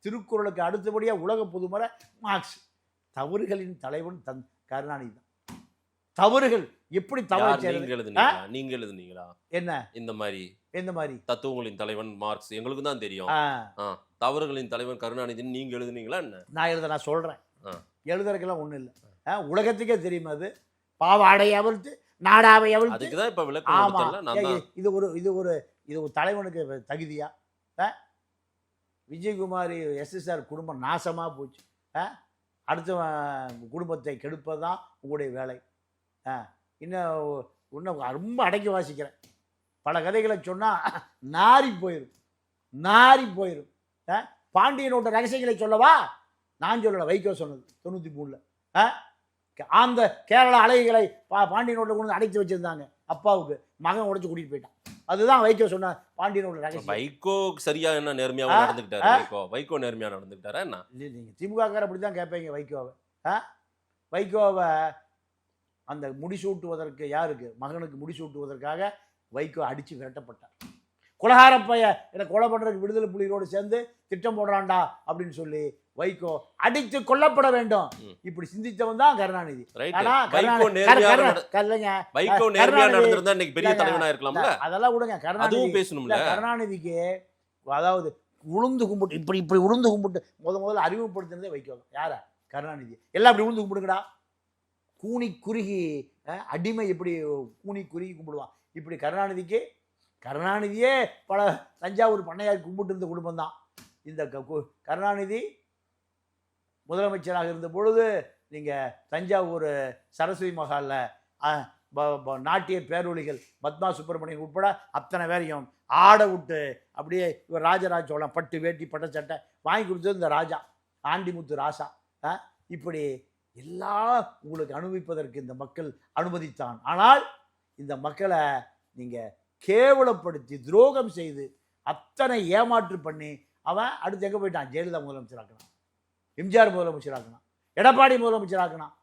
திருக்குறளுக்கு அடுத்தபடியாக உலக பொதுமறை மார்க்ஸ். தவறுகளின் தலைவன் கருணாநிதி தான். தவறுகள் எப்படி தவறு நீங்க எழுதுனீங்களா? என்ன இந்த மாதிரி எந்த மாதிரி? தத்துவங்களின் தலைவன் மார்க்ஸ் எங்களுக்கு தான் தெரியும். தவறுகளின் தலைவன் கருணாநிதி நீங்க எழுதுனீங்களா? என்ன நான் சொல்றேன். எழுதுறதுக்கெல்லாம் ஒண்ணும் இல்லை, உலகத்துக்கே தெரியும். அது பாவாடை அவிழ்த்து நாடாவை அவிழ்த்து. அதுக்குதான் இப்ப விளக்கம். இது ஒரு தலைவனுக்கு தகுதியா? விஜயகுமாரி எஸ்எஸ்ஆர் குடும்பம் நாசமா போச்சு. அடுத்த குடும்பத்தை கெடுப்பதுதான் உங்களுடைய வேலை. இன்னும் ரொம்ப அடக்கி வாசிக்கிறேன். பல கதைகளை சொன்னால் நாரி போயிடும். பாண்டியனோட ரகசியங்களை சொல்லவா? நான் சொல்லலை, வைகோ சொன்னது 93. அந்த கேரள அலைகளை பாண்டியனோட கொண்டு அடைச்சி வச்சிருந்தாங்க. அப்பாவுக்கு மகன் உடைச்சு கூட்டிட்டு போயிட்டான். அதுதான் வைகோ சொன்ன பாண்டியனோட ரகசியம். வைகோ சரியா என்ன நேர்மையாக நடந்துக்கிட்டாரு? வைகோ நேர்மையா நடந்துக்கிட்டாரா என்ன? இல்லை, நீங்க திமுகக்கார அப்படி தான் கேட்பீங்க வைகோவை. அந்த முடிசூட்டுவதற்கு, யாருக்கு? மகனுக்கு முடிசூட்டுவதற்காக வைகோ அடித்து விரட்டப்பட்டார். குலகாரப்பைய என்னை கொலை பண்ணுறதுக்கு விடுதலை புலிகளோடு சேர்ந்து திட்டம் போடுறான்டா அப்படின்னு சொல்லி வைகோ அடித்து கொல்லப்பட வேண்டும். இப்படி சிந்தித்தவன் தான் கருணாநிதி. அதெல்லாம் விடுங்க. கருணாநிதிக்கு அதாவது உளுந்து கும்பிட்டு இப்படி உளுந்து கும்பிட்டு முதல்ல அறிமுகப்படுத்தினதே வைக்கோங்க. யாரா? கருணாநிதி. எல்லாம் இப்படி உளுந்து கும்பிடுங்கடா. கூனி குறுகி அடிமை எப்படி கூனி குறுகி கும்பிடுவான், இப்படி கருணாநிதியே பல தஞ்சாவூர் பண்ணையார் கும்பிட்டு இருந்த குடும்பம் தான் இந்த கருணாநிதி. முதலமைச்சராக இருந்த பொழுது நீங்கள் தஞ்சாவூர் சரஸ்வதி மகாலில் நாட்டிய பேரொழிகள் பத்மா சுப்பிரமணியன் உட்பட அத்தனை பேரையும் ஆட விட்டு அப்படியே இவர் ராஜராஜ சோழன் பட்டு வேட்டி பட்ட சட்டை வாங்கி கொடுத்தது இந்த ராஜா ஆண்டிமுத்து ராசா. இப்படி எல்லாம் உங்களுக்கு அனுபவிப்பதற்கு இந்த மக்கள் அனுமதித்தான். ஆனால் இந்த மக்களை நீங்கள் கேவலப்படுத்தி துரோகம் செய்து அத்தனை ஏமாற்று பண்ணி அவன் அடுத்து எங்கே போயிட்டான்? ஜெயலலிதா முதலமைச்சராக்கினான், எம்ஜிஆர் முதலமைச்சராக்கினான், எடப்பாடி முதலமைச்சராக்கினான்,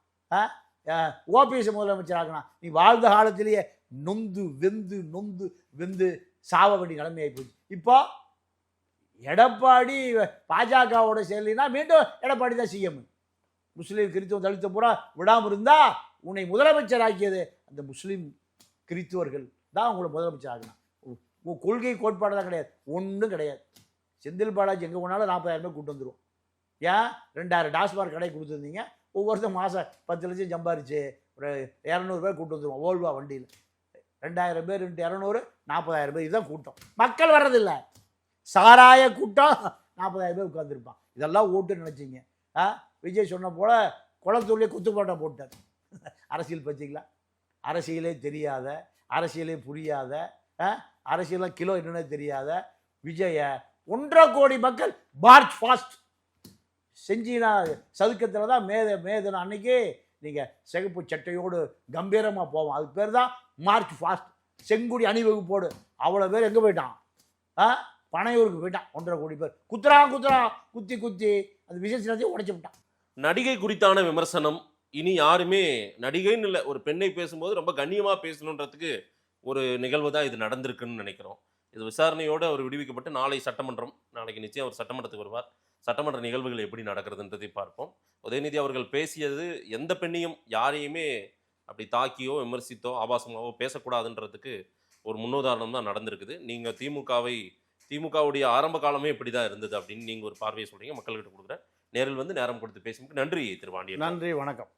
ஓபிஎஸ் முதலமைச்சராக்கினான். நீ வாழ்ந்த காலத்திலேயே நொந்து வெந்து சாவ வேண்டிய நிலைமையாகி போச்சு. இப்போ எடப்பாடி பாஜகவோட செயலினா மீண்டும் எடப்பாடி தான் சிஎம். முஸ்லீம் கிறிஸ்துவ தலித்த பூரா விடாமல் இருந்தா உன்னை முதலமைச்சராக்கியது அந்த முஸ்லீம் கிறிஸ்துவர்கள் தான் உங்களை முதலமைச்சர் ஆகினான். உங்கள் கொள்கை கோட்பாடு தான் கிடையாது, ஒன்றும் கிடையாது. செந்தில் பாலாஜி எங்கே போனாலும் 40,000 பேர் கூட்டு வந்துடும். ஏன் 2000 டாஸ்மார்க் கடை கொடுத்துருந்தீங்க, ஒவ்வொருத்தரும் மாதம் 10 லட்சம் சம்பாரிச்சு ஒரு 200 பேர் கூட்டு வந்துடுவோம் ஓல்வா வண்டியில். 2000 பேர் 200 40,000 பேர் இதுதான் கூட்டம். மக்கள் வர்றதில்லை, சாராய கூட்டம் 40,000 பேர் உட்காந்துருப்பான். இதெல்லாம் ஓட்டு நினச்சிங்க. விஜய் சொன்ன போல் குளத்தூர்லேயே குத்துப்பாட்டை போட்டார். அரசியல் பற்றிங்களா? அரசியலே தெரியாத, அரசியலே புரியாத, அரசியலாம் கிலோ என்னன்னே தெரியாத விஜய 1.5 கோடி மக்கள் மார்ச் ஃபாஸ்ட் செஞ்சினா சதுக்கத்தில் தான் மேதன அன்னைக்கு நீங்கள் சிகப்பு சட்டையோடு கம்பீரமாக போவோம். அதுக்கு பேர் தான் மார்ச் ஃபாஸ்ட். செங்குடி அணிவகுப்போடு அவ்வளோ பேர் எங்கே போயிட்டான்? பனையூருக்கு போயிட்டான். 1.5 கோடி பேர் குத்துறான் குத்தி அந்த விசேஷத்தையும் உடைச்சு விட்டான். நடிகை குறித்தான விமர்சனம் இனி யாருமே நடிகைன்னு இல்லை, ஒரு பெண்ணை பேசும்போது ரொம்ப கண்ணியமாக பேசணுன்றதுக்கு ஒரு நிகழ்வு தான் இது நடந்திருக்குன்னு நினைக்கிறோம். இது விசாரணையோடு அவர் விடுவிக்கப்பட்டு நாளை சட்டமன்றம், நாளைக்கு நிச்சயம் அவர் சட்டமன்றத்துக்கு வருவார். சட்டமன்ற நிகழ்வுகள் எப்படி நடக்கிறதுன்றதை பார்ப்போம். உதயநிதி அவர்கள் பேசியது எந்த பெண்ணையும் யாரையுமே அப்படி தாக்கியோ விமர்சித்தோ ஆபாசமாகவோ பேசக்கூடாதுன்றதுக்கு ஒரு முன்னுதாரணம் தான் நடந்திருக்குது. நீங்கள் திமுகவுடைய ஆரம்ப காலமே இப்படி தான் இருந்தது அப்படின்னு நீங்கள் ஒரு பார்வையை சொல்கிறீங்க. மக்கள்கிட்ட கொடுக்குறேன். நேரில் வந்து நேரம் கொடுத்து பேசும்போது நன்றி திரு பாண்டியன். நன்றி, வணக்கம்.